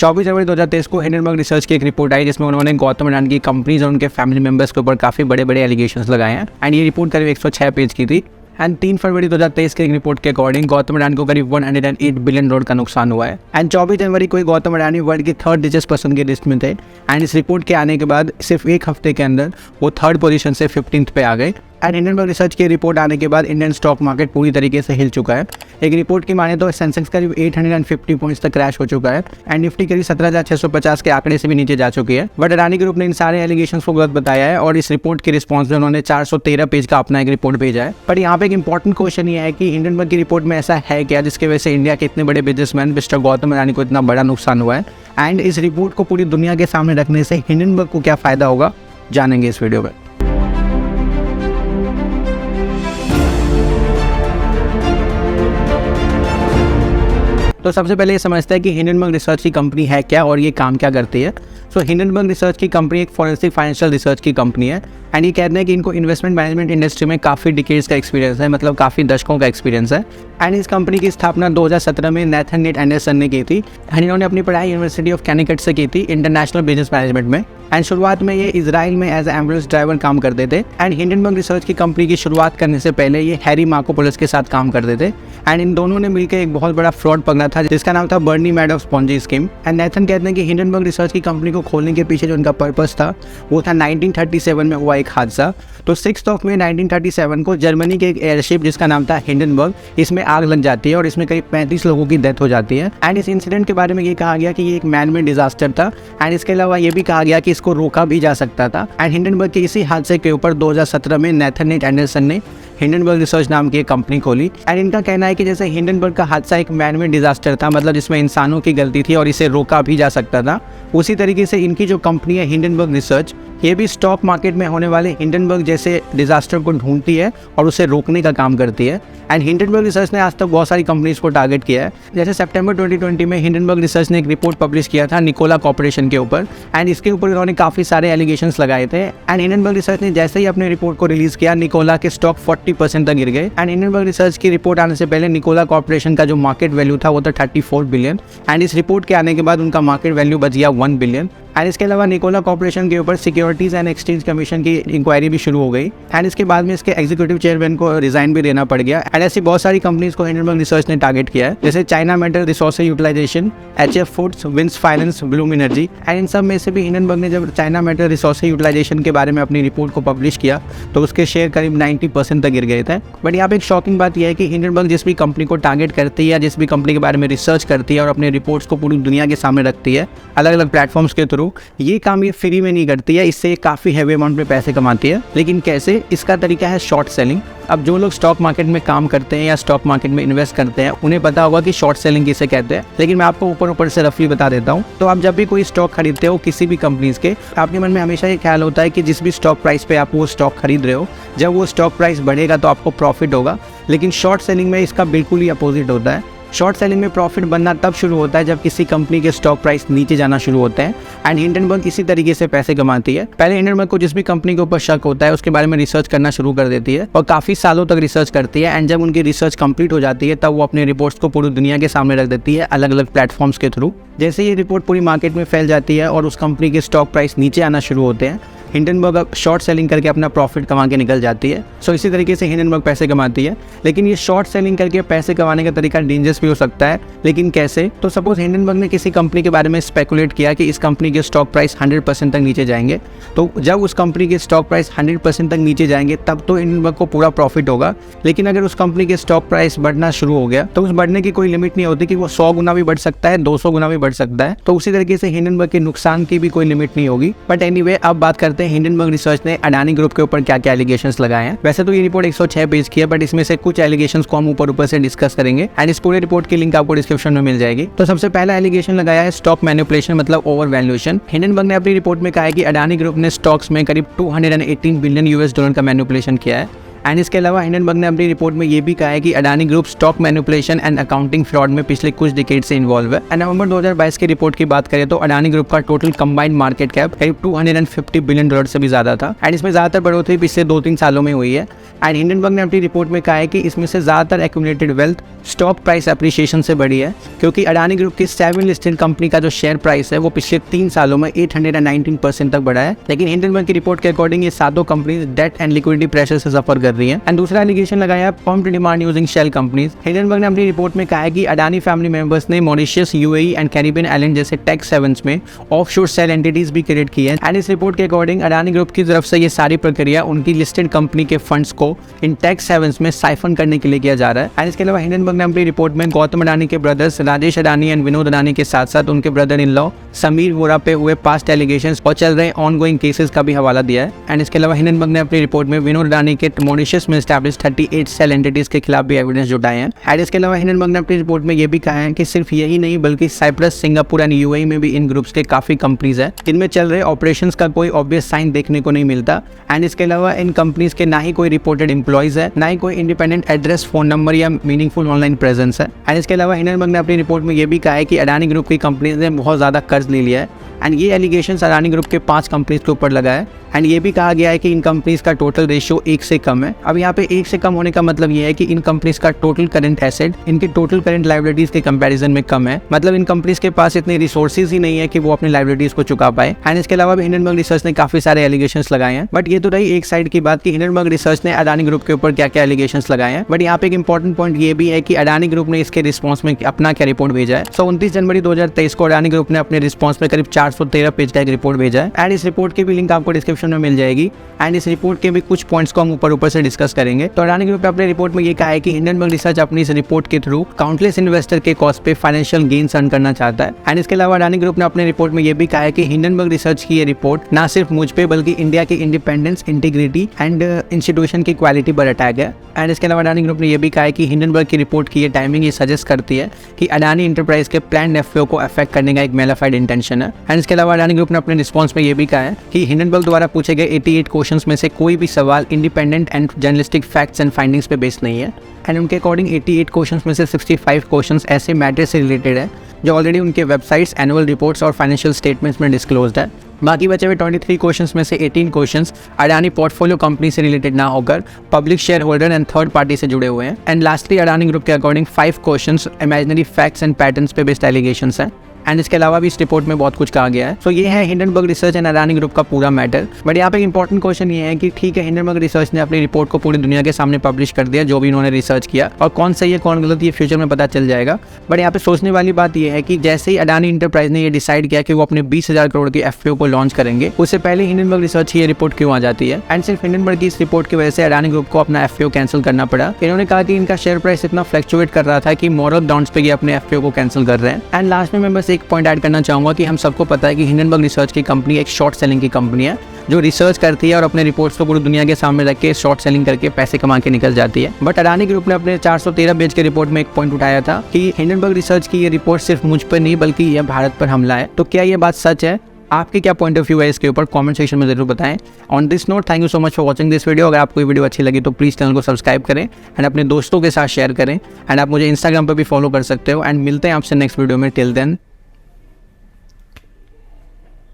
24 जनवरी 2023 को Hindenburg research की एक रिपोर्ट आई जिसमें उन्होंने गौतम अडानी की कंपनीज और उनके फैमिली मेंबर्स के ऊपर काफ़ी बड़े बड़े एलिगेशंस लगाए हैं एंड ये रिपोर्ट करीब 106 पेज की थी। एंड 3 फरवरी 2023 की एक रिपोर्ट के अकॉर्डिंग गौतम अडानी को करीब 108 बिलियन डॉलर का नुकसान हुआ है। एंड 24 जनवरी को गौतम अडानी वर्ल्ड की 3rd रिचेस्ट पर्सन की लिस्ट में थे एंड इस रिपोर्ट के आने के बाद सिर्फ एक हफ्ते के अंदर वो 3rd पोजीशन से 15th पे आ गए। एंड हिंडनबर्ग रिसर्च की रिपोर्ट आने के बाद इंडियन स्टॉक मार्केट पूरी तरीके से हिल चुका है। एक रिपोर्ट की माने तो सेंसेक्स करीब 850 पॉइंट्स तक क्रैश हो चुका है एंड निफ्टी करीब 17,650 के आंकड़े से भी नीचे जा चुकी है। बट अडानी ग्रुप ने इन सारे एलिगेशंस को गलत बताया है और इस रिपोर्ट के रिस्पॉन्स में उन्होंने 413 पेज का अपना एक रिपोर्ट भेजा है। पर यहाँ पे एक इंपॉर्टेंट क्वेश्चन ये है कि हिंडनबर्ग की रिपोर्ट में ऐसा है क्या जिसकी वजह से इंडिया के इतने बड़े बिजनेसमैन मिस्टर गौतम अडानी को इतना बड़ा नुकसान हुआ है एंड इस रिपोर्ट को पूरी दुनिया के सामने रखने से हिंडनबर्ग को क्या फ़ायदा होगा, जानेंगे इस वीडियो में। तो सबसे पहले ये समझते हैं कि हिंडनबर्ग रिसर्च की कंपनी है क्या और ये काम क्या करती है। सो हिंडनबर्ग रिसर्च की कंपनी एक फॉरेंसिक फाइनेंशियल रिसर्च की कंपनी है एंड ये कहते हैं कि इनको इन्वेस्टमेंट मैनेजमेंट इंडस्ट्री में काफ़ी डिकेड्स का एक्सपीरियंस है, मतलब काफ़ी दशकों का एक्सपीरियंस है। एंड इस कंपनी की स्थापना 2017 में नेथन नेट एंडरसन ने की थी एंड इन्होंने अपनी पढ़ाई यूनिवर्सिटी ऑफ कैनिकट से की थी इंटरनेशनल बिजनेस मैनेजमेंट में। एंड शुरुआत में ये इजराइल में एज एम्बुलेंस ड्राइवर काम करते थे एंड हिंडनबर्ग रिसर्च की कंपनी की शुरुआत करने से पहले ये हैरी मार्कोपोलोस के साथ काम करते थे एंड इन दोनों ने मिलकर एक बहुत बड़ा फ्रॉड पकड़ा था जिसका नाम था Bernie Madoff Ponzi scheme. And Nathan कहते हैं कि हिंडनबर्ग रिसर्च की कंपनी को खोलने के पीछे जो उनका पर्पस था वो था 1937 में हुआ एक हादसा। तो 6 मई 1937 को जर्मनी के एक एयरशिप जिसका नाम था हिंडनबर्ग, इसमें आग लग जाती है और इसमें करीब 35 लोगों की डेथ हो जाती है। एंड इस इंसिडेंट के बारे में ये कहा गया कि ये एक मैन मेड डिजास्टर था एंड इसके अलावा ये भी कहा गया कि इसको रोका भी जा सकता था। एंड हिंडनबर्ग के इसी हादसे के ऊपर 2017 में नेथन नेट एंडरसन ने हिंडनबर्ग रिसर्च नाम की एक कंपनी खोली एंड इनका कहना है कि जैसे हिंडनबर्ग का हादसा एक मैन मेड डिजास्टर था, मतलब जिसमें इंसानों की गलती थी और इसे रोका भी जा सकता था, उसी तरीके से इनकी जो कंपनी है हिंडनबर्ग रिसर्च ये भी स्टॉक मार्केट में होने वाले हिंडनबर्ग जैसे डिजास्टर को ढूंढती है और उसे रोकने का काम करती है। एंड हिंडनबर्ग रिसर्च ने आज तक बहुत सारी कंपनीज को टारगेट किया है। जैसे सितंबर 2020 में हिंडनबर्ग रिसर्च ने एक रिपोर्ट पब्लिश किया था निकोला कॉर्पोरेशन के ऊपर एंड इसके ऊपर उन्होंने काफ़ी सारे एलिगेशंस लगाए थे। एंड हिंडनबर्ग रिसर्च ने जैसे ही अपने रिपोर्ट को रिलीज किया निकोला के स्टॉक 40% तक गिर गए। एंड हिंडनबर्ग रिसर्च की रिपोर्ट आने से पहले निकोला कॉर्पोरेशन का जो मार्केट वैल्यू था वो था 34 बिलियन एंड इस रिपोर्ट के आने के बाद उनका मार्केट वैल्यू बच गया 1 बिलियन। एंड इसके अलावा निकोला कॉर्पोरेशन के ऊपर सिक्योरिटीज एंड एक्सचेंज कमीशन की इंक्वायरी भी शुरू हो गई एंड इसके बाद में इसके एग्जीक्यूटिव चेयरमैन को रिजाइन भी देना पड़ गया। एंड ऐसी बहुत सारी कंपनीज को हिंडनबर्ग रिसर्च ने टारगेट किया है, जैसे China Metal Resources Utilization, HF Foods, Vins Finance, Bloom Energy. And इन सब में से भी हिंडनबर्ग ने जब चाइना मेटल रिसोर्सेज यूटिलाइजेशन के बारे में अपनी रिपोर्ट को पब्लिश किया तो उसके शेयर करीब 90% तक गिर गए थे। बट यहाँ पे एक शॉकिंग बात यह है कि हिंडनबर्ग जिस भी कंपनी को टारगेट करती है या जिस भी कंपनी के बारे में रिसर्च करती है और अपने रिपोर्ट्स को पूरी दुनिया के सामने रखती है अलग अलग प्लेटफॉर्म्स के थ्रू, ये काम ये फ्री में नहीं करती है, इससे काफ़ी हैवी अमाउंट में पैसे कमाती है। लेकिन कैसे? इसका तरीका है शॉर्ट सेलिंग। अब जो लोग स्टॉक मार्केट में काम करते हैं या स्टॉक मार्केट में इन्वेस्ट करते हैं उन्हें पता होगा कि शॉर्ट सेलिंग किसे कहते हैं, लेकिन मैं आपको ऊपर से रफली बता देता हूँ। तो आप जब भी कोई स्टॉक खरीदते हो किसी भी कंपनीज के, आपके मन में हमेशा ये ख्याल होता है कि जिस भी स्टॉक प्राइस पे आप वो स्टॉक खरीद रहे हो, जब वो स्टॉक प्राइस बढ़ेगा तो आपको प्रॉफिट होगा। लेकिन शॉर्ट सेलिंग में इसका बिल्कुल ही अपोजिट होता है। शॉर्ट सेलिंग में प्रॉफिट बनना तब शुरू होता है जब किसी कंपनी के स्टॉक प्राइस नीचे जाना शुरू होते हैं एंड हिंडनबर्ग इसी तरीके से पैसे कमाती है। पहले हिंडनबर्ग को जिस भी कंपनी के ऊपर शक होता है उसके बारे में रिसर्च करना शुरू कर देती है और काफ़ी सालों तक रिसर्च करती है एंड जब उनकी रिसर्च कंप्लीट हो जाती है तब वो अपने रिपोर्ट्स को पूरी दुनिया के सामने रख देती है अलग अलग प्लेटफॉर्म्स के थ्रू। जैसे ये रिपोर्ट पूरी मार्केट में फैल जाती है और उस कंपनी के स्टॉक प्राइस नीचे आना शुरू होते हैं, हिंडनबर्ग शॉर्ट सेलिंग करके अपना प्रॉफिट कमा के निकल जाती है। सो इसी तरीके से हिंडनबर्ग पैसे कमाती है। लेकिन ये शॉर्ट सेलिंग करके पैसे कमाने का तरीका डेंजरस भी हो सकता है, लेकिन कैसे? तो सपोज हिंडनबर्ग ने किसी कंपनी के बारे में स्पेकुलेट किया कि इस कंपनी के स्टॉक प्राइस 100% तक नीचे जाएंगे, तो जब उस कंपनी के स्टॉक प्राइस 100% तक नीचे जाएंगे तब तो हिंडनबर्ग को पूरा प्रॉफिट होगा। लेकिन अगर उस कंपनी के स्टॉक प्राइस बढ़ना शुरू हो गया तो उस बढ़ने की कोई लिमिट नहीं होती कि वो 100 गुना भी बढ़ सकता है, 200 गुना भी बढ़ सकता है। तो उसी तरीके से हिंडनबर्ग के नुकसान की भी कोई लिमिट नहीं होगी। बट एनीवे, अब बात करते हैं हिंडनबर्ग रिसर्च ने अडानी ग्रुप के ऊपर क्या क्या एलिगेशंस लगाए हैं। वैसे तो ये रिपोर्ट 106 पेज की है, बट इसमें से कुछ एलिगेशंस को हम ऊपर से डिस्कस करेंगे एंड इस पूरे रिपोर्ट की लिंक आपको डिस्क्रिप्शन में मिल जाएगी। तो सबसे पहला एलिगेशन लगाया है स्टॉक मैनिपुलेशन, मतलब ओवर वैल्यूएशन। हिंडनबर्ग ने अपनी रिपोर्ट में कहा है कि अडानी ग्रुप ने स्टॉक्स में करीब $218 बिलियन का मैनिपुलेशन किया है एंड इसके अलावा हिंडनबर्ग ने अपनी रिपोर्ट में ये भी कहा है कि Adani group stock manipulation and accounting fraud में पिछले कुछ डिकेड से इन्वॉल्व है। एंड नवंबर 2022 की रिपोर्ट की बात करें तो अडानी ग्रुप का टोटल कंबाइंड मार्केट कैप करीब $250 बिलियन से भी ज्यादा था। एंड इसमें ज्यादातर बढ़ोतरी पिछले 2-3 सालों में हुई है। एंड हिंडनबर्ग ने अपनी रिपोर्ट में कहा है कि इसमें से ज्यादातर accumulated wealth stock price appreciation से बढ़ी है, क्योंकि अडानी ग्रुप की 7 लिस्टेड कंपनी का जो शेयर प्राइस है वो पिछले 3 सालों में 819% तक बढ़ा है। लेकिन हिंडनबर्ग की रिपोर्ट के अकॉर्डिंग ये सातों companies debt and liquidity pressure से सफर कर रही हैं। एंड दूसरा एलिगेशन लगाया है pumped demand using shell companies. Hindenburg ने अपनी रिपोर्ट में कहा है कि अडानी फैमिली मेंबर्स ने Mauritius, UAE and Caribbean island जैसे टैक्स हेवंस में ऑफशोर सेल एंटिटीज भी क्रिएट की है। एंड इस रिपोर्ट के अकॉर्डिंग अडानी ग्रुप की तरफ से ये सारी प्रक्रिया उनकी लिस्टेड कंपनी के फंड्स को इन टैक्स हेवंस में साइफन करने के लिए किया जा रहा है। एंड इसके अलावा हिंडनबर्ग ने अपनी रिपोर्ट में गौतम अडानी के ब्रदर्स राजेश अडानी एंड विनोद अडानी के साथ साथ उनके brother in law Sameer Vora पे हुए पास्ट एलिगेशंस और चल रहे ऑनगोइंग केसेस का भी हवाला दिया है। एंड इसके अलावा हिंडनबर्ग ने अपनी रिपोर्ट में विनोद अडानी के मॉरिशस में एस्टैब्लिश 38 सेल एंटिटीज के खिलाफ भी एविडेंस जुटाए हैं। एंड इसके अलावा हिंडनबर्ग ने अपनी रिपोर्ट में ये भी कहा है कि सिर्फ यही नहीं बल्कि साइप्रस, सिंगापुर एंड यूएई में भी इन ग्रुप्स के काफी कंपनीज है जिनमें चल रहे ऑपरेशंस का कोई ऑब्वियस साइन देखने को नहीं मिलता। एंड इसके अलावा इन कंपनीज के ना ही कोई रिपोर्टेड एम्प्लॉयज है, ना ही कोई इंडिपेंडेंट एड्रेस, फोन नंबर या मीनिंगफुल ऑनलाइन प्रेजेंस है। एंड इसके अलावा हिंडनबर्ग ने अपनी रिपोर्ट में ये भी कहा है कि अडानी ग्रुप की कंपनीज ने बहुत ज़्यादा कर्ज ले लिया है। एंड ये एलिगेशंस अडानी ग्रुप के 5 कंपनीज के ऊपर लगा है। एंड ये भी कहा गया है कि इन कंपनीज का टोटल रेशियो 1 से कम है। अब यहाँ पे 1 से कम होने का मतलब ये है कि इन कंपनीज का टोटल करंट एसेट इनके टोटल करंट लायबिलिटीज के कंपैरिजन में कम है। मतलब इन कंपनीज के पास इतने रिसोर्सेज ही नहीं है कि वो अपनी लायबिलिटीज को चुका पाए। एंड इसके अलावा भी हिंडनबर्ग रिसर्च ने काफी सारे एलिगेशंस लगाए हैं। बट ये तो रही एक साइड की बात कि हिंडनबर्ग रिसर्च ने अडानी ग्रुप के ऊपर क्या क्या एलिगेशंस लगाए हैं। बट यहाँ पे एक इंपॉर्टेंट पॉइंट ये भी है कि अडानी ग्रुप ने इसके रिस्पॉन्स में अपना क्या रिपोर्ट भेजा है। 29 जनवरी 2023 को अडानी ग्रुप ने अपने रिस्पॉन्स में करीब 413 पेज का एक रिपोर्ट भेजा है। एंड इस रिपोर्ट की भी लिंक आपको डिस्क्रिप्शन में मिल जाएगी। एंड इस रिपोर्ट के भी कुछ पॉइंट्स को हम ऊपर से डिस्कस करेंगे। तो अडानी ग्रुप ने अपने रिपोर्ट में ये कहा है कि हिंडनबर्ग रिसर्च अपनी इस रिपोर्ट के थ्रू काउंटलेस इन्वेस्टर के कॉस्ट पे फाइनेंशियल गेन्स अर्न करना चाहता है। एंड इसके अलावा अडानी ग्रुप ने अपने रिपोर्ट में ये भी कहा है कि हिंडनबर्ग रिसर्च की ये रिपोर्ट ना सिर्फ मुझ पे बल्कि इंडिया के इंडिपेंडेंस, इंटीग्रिटी एंड इंस्टीट्यूशन की क्वालिटी पर अटैक है। एंड इसके अलावा अडानी ग्रुप ने ये भी कहा है कि हिंडनबर्ग की रिपोर्ट की ये टाइमिंग ये सजेस्ट करती है कि अडानी इंटरप्राइज के प्लान एफपीओ को अफेक्ट करने का एक मेलाफाइड इंटेंशन है। एंड इसके अलावा अडानी ग्रुप ने अपने रिस्पॉन्स में ये भी कहा है कि हिंडनबर्ग द्वारा पूछे गए 88 क्वेश्चंस में से कोई भी सवाल independent and journalistic facts and findings पे बेस्ड नहीं है। एंड उनके अकॉर्डिंग 88 क्वेश्चंस में से 65 क्वेश्चंस ऐसे मैटर से रिलेटेड है जो ऑलरेडी उनके वेबसाइट्स, एनुअल रिपोर्ट्स और फाइनेंशियल स्टेटमेंट्स में डिस्क्लोज्ड है। बाकी बचे हुए 23 क्वेश्चंस में से 18 क्वेश्चंस अडानी पोर्टफोलियो कंपनी से रिलेटेड ना होकर public share holder and third party से जुड़े हुए हैं। एंड लास्टली अडानी ग्रुप के according 5 questions imaginary facts and patterns पे बेस्ड एलिगेशंस हैं। एंड इसके अलावा भी इस रिपोर्ट में बहुत कुछ कहा गया है। सो ये है Hindenburg research and Adani group का पूरा मैटर। बट यहाँ पे एक इंपॉर्टेंट क्वेश्चन ये है कि ठीक है, हिंडनबर्ग रिसर्च ने अपनी रिपोर्ट को पूरी दुनिया के सामने पब्लिश कर दिया जो भी उन्होंने रिसर्च किया, और कौन सही है कौन गलत ये फ्यूचर में पता चल जाएगा। बट यहाँ पे सोचने वाली बात यह है कि जैसे ही अडानी इंटरप्राइज ने ये डिसाइड किया कि वो अपने 20,000 करोड़ के एफपीओ को लॉन्च करेंगे, उससे पहले हिंडनबर्ग रिसर्च की ये रिपोर्ट क्यों आ जाती है। एंड सिर्फ हिंडनबर्ग की इस रिपोर्ट की वजह से अडानी ग्रुप को अपना एफपीओ कैंसिल करना पड़ा। इन्होंने कहा कि इनका शेयर प्राइस इतना फ्लक्चुएट कर रहा था कि मॉरल ग्राउंड्स पे ये अपने एफपीओ को कैंसिल कर रहे हैं। एंड लास्ट में मैं बस एक पॉइंट ऐड करना चाहूंगा कि हम सबको पता है कि हिंडनबर्ग रिसर्च की कंपनी एक शॉर्ट सेलिंग की कंपनी है जो रिसर्च करती है और अपने रिपोर्ट्स को पूरी दुनिया के सामने रख के शॉर्ट सेलिंग करके पैसे कमा के निकल जाती है। बट अडानी ग्रुप ने अपने 413 पेज के रिपोर्ट में एक पॉइंट उठाया था कि हिंडनबर्ग रिसर्च की ये रिपोर्ट सिर्फ मुझ पर नहीं बल्कि यह भारत पर हमला है। तो क्या ये बात सच है? आपके क्या पॉइंट ऑफ व्यू है इसके ऊपर कमेंट सेक्शन में जरूर बताएं। On this note, thank you so much for watching this video. अगर आपको ये वीडियो अच्छी लगी तो प्लीज़ चैनल को सब्सक्राइब करें एंड अपने दोस्तों के साथ शेयर करें। एंड आप मुझे इंस्टाग्राम पर भी फॉलो कर सकते हो। एंड मिलते हैं आपसे नेक्स्ट वीडियो में। Till then